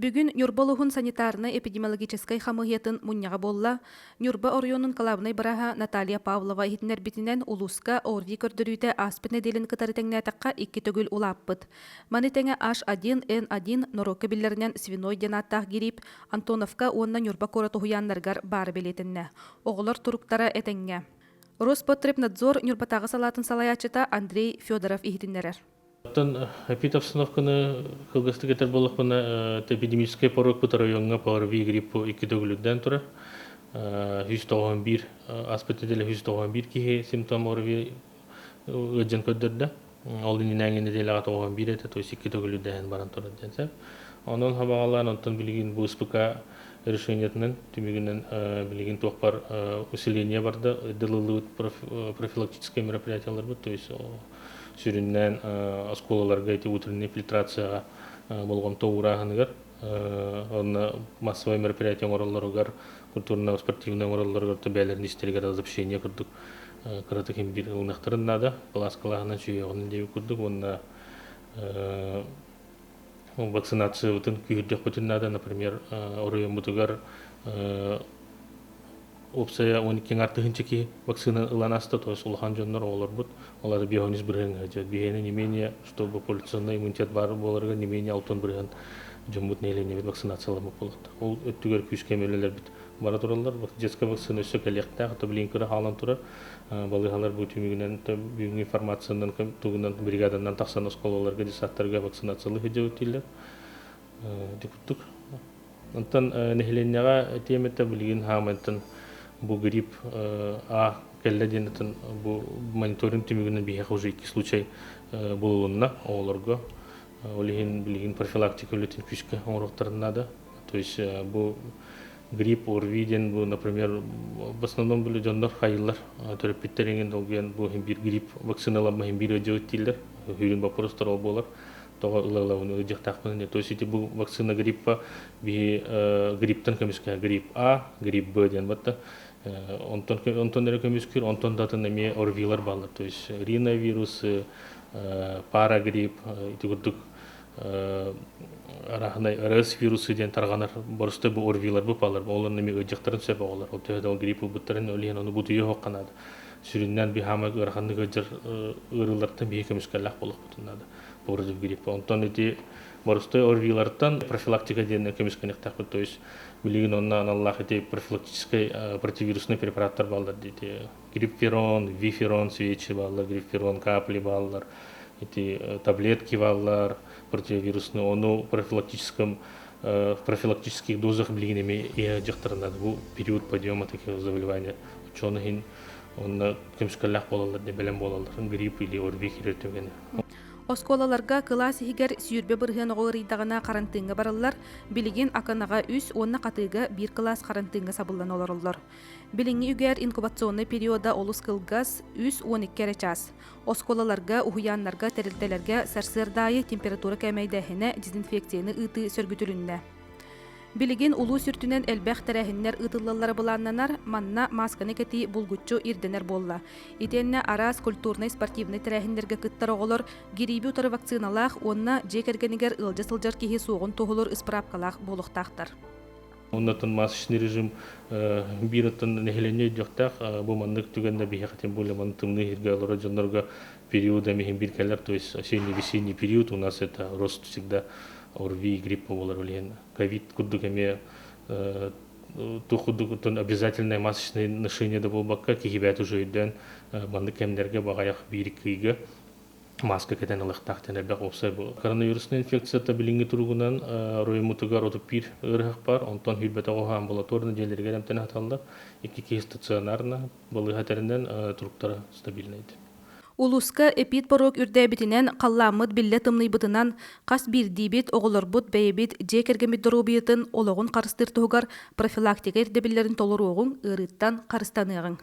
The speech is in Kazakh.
Бүгүн Нюрболуһун санитарно-эпидемиологической хамыһыетін муньяға болла, Нюрба орионун калабынай бараха Наталья Павлова ихтинер битинен улуска орви көрдөрүүтэ аспын эделин кытарытеңнәтәкка икки төгүл улаппыт. Манытеңе H1N1 норока биллеринен свиной денаттах гирип, Антоновка уонна Нюрба кора туһуяннаргар бары билетинне. Оголор туруктара этеңге. Роспотребнадзор Нюрбатағы салатын салаячыта Андрей Федоров ихтиннерер. Эпид обстановканы кылгысты кетер болық бұна эпидемический порог бұты районға парви гриппу 2 төгілуден тұра. 191 аспетеделі 191 кихе симптом орви өджен көддірді. Ол инен әңгені делі 91 еті, то есть 2 төгілуден баран тұрады денсеп. Онын хабағалар, онтан білген бұл СПК решениетінен, түмігінен білген тоқпар усиление барды, дылылы профилактические мероприятиялар бұд, то есть сүріннен осколаларға эти утренняя фильтрацияға болған тоғырағынығар. Оны массовое мероприятие оралларығар, культурно-спортивный оралларығар бәлерін істелігер разобщение күрдік. Қыраты кем бір ұнақтарын нада, баласқалағынан сүйеғының деуі күрдік. Оны вакцинация бұтын күйірдек бұтын нада, например, орайын бұтығар опция 12 артыгынча ки вакцина ыланаста, то есть улахан жоннор олар бут, олар биохониз бирген ажат. Бихене не менее, чтобы популяционный иммунитет бар боларга не менее алтон бирген жомбут нейлене бит вакцинациялама болот. Ол өттүгөр күч кемелелер бит. Бара туралар, детская вакцина өсө келекте, ата билин кыра халан тура. Балыгалар бу түмүгүнөн бүгүн информациядан тугунан бригаданан таксан осколаларга десаттарга вакцинациялы хөҗөтүлөр. Диктук. Онтан нехленняга темете билген хаментен бу грипп А келледенетен бу мониторинг түмүгүнөн бихе уже 2 случай болуунна олорго олихин билген профилактика өлөтүн күчкө оңроктарына да. То есть бу грипп орвиден бу, например, в основном были жондар хайылар терапевттеринген долген бу бир грипп вакциналама бир өжөтүлөр хүрүн вопростор ол болар. Тога ылалауны өжөктакмын. То есть бу вакцина гриппа би грипптен көмүскө грипп А, грипп Б ден батта. Онтон көмүскүр, онтон датын эме орвилар балар. То есть риновирус, парагрипп, итигурдук арахнай РС вирусы ден тарганар борусты бу орвилар бу балар. Олар эме өжөктөрүн себеп олар. Ол төдө грипп буттарын өлген аны бу дүйө хокканады. Сүрүннән би хама араханды гөжөр ырылардан би көмүскөллак болуп бутунады. Борузу грипп. Онтон эти борусты орвилардан профилактика ден көмүскөнөктак. То есть билигин онна аналлах эти профилактический противирусный препараттар балдар дейти. Гриппирон, вифирон свечи балдар, гриппирон капли балдар, эти таблетки балдар противирусный. Ону профилактических дозах билигин эме жактарында бу период подъема таких заболеваний. Ученый онна көмүскөллак болалар деп белем болалар. Грипп или орви киретөгөн. Осколаларга кылас хигер сүйүрбе бырыгын оғырыйдағына карантинга барылар, билигин аканага үс, онна катыга бир класс карантинга сабылдан олорулар. Билинги үгер инкубационный периода олус кылгас үс 12 час. Осколаларга, ухуяннарга, терилтелерге сарсырдайы температура кәмейдәхіне дезинфекцияны ыты сөргүтүлүнне. Билигин улуу сүртүнен элбэх тәрәһиннер ытыллалары буланнанар, манна масканы кети булгуччу ирденер болла. Итенне арас культурный спортивный тәрәһиннерге кыттар оголор, гириби утары вакциналах, онна жекергенигер ылжа сылжар кихи суғын тоғылыр испрапкалах болуқтақтар. Оннатын масочный режим биратын нехлене жоқтақ, бұл мандық түгенде бейхатен более мантымны иргалары жондарга периода мехин биркалар, то есть осенний-весенний период у нас это рост всегда орви и гриппа болар олен. Ковид куддук эме тухудуктун обязательное масочное ношение да болбакка кихибят уже иден мандык кемдерге багаяк бирик кыйга маска кетен ылыктактан элбек опса бу. Коронавирусный инфекцията билинги тургунан роемутугар отуп бир ырык бар, онтон хүрбете ого амбулаторный жерлерге демтен аталды. 2 стационарна болы хатеринен туруктары стабильныйды. Улуска эпид порог үрдәбитинен қалламыд билле тымный қас бирдибит оғылырбыт бәйбит жекергемит дорубиятын ологун қарыстыр тұғығар профилактика ердебілерін толыруғын ырыттан қарыстанығын.